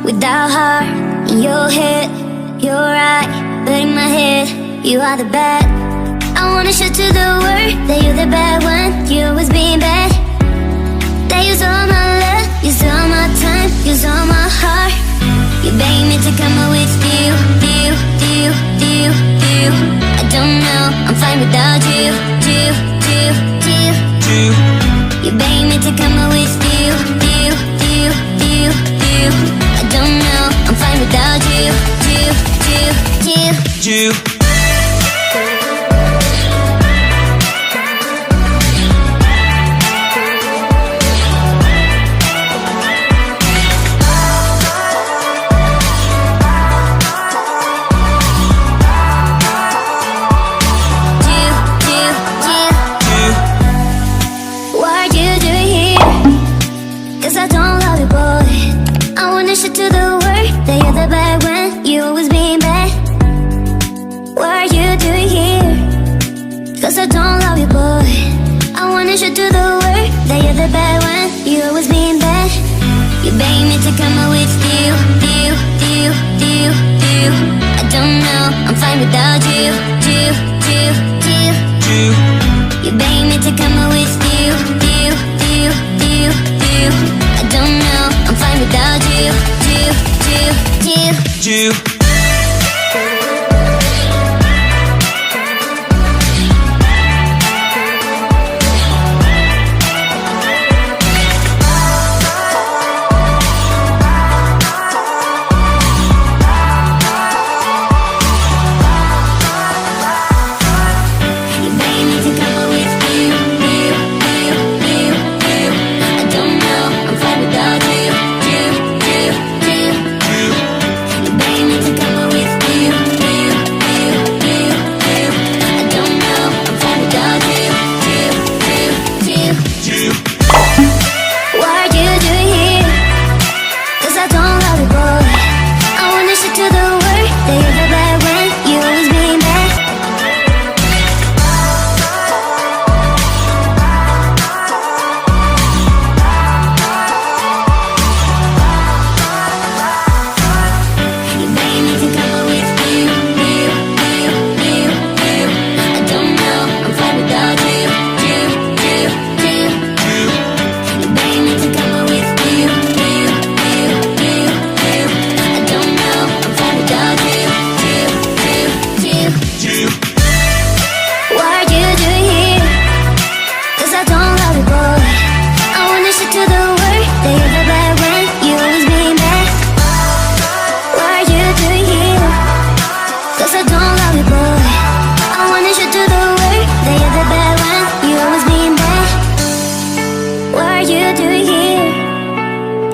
without heart. In your head, you're right, but in my head, you are the bad. I wanna show to the world that you're the bad one. You always being bad. That use all my love, use all my time, use all my heart. You beg me to come out with you. I don't know, I'm fine without you. You beg me to come out with you. I don't know, I'm fine without you. To the world that you're the bad when you always being bad. What are you doing here? Cause I don't love you, boy. I wanna show to the world that you're the bad when you always being bad. You beg me to come out with you. I don't know, I'm fine without you. You beg me to come out with you. I don't know, I'm fine without you.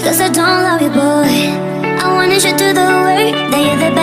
Cause I don't love you, boy. I wanna show to the world that you're the best.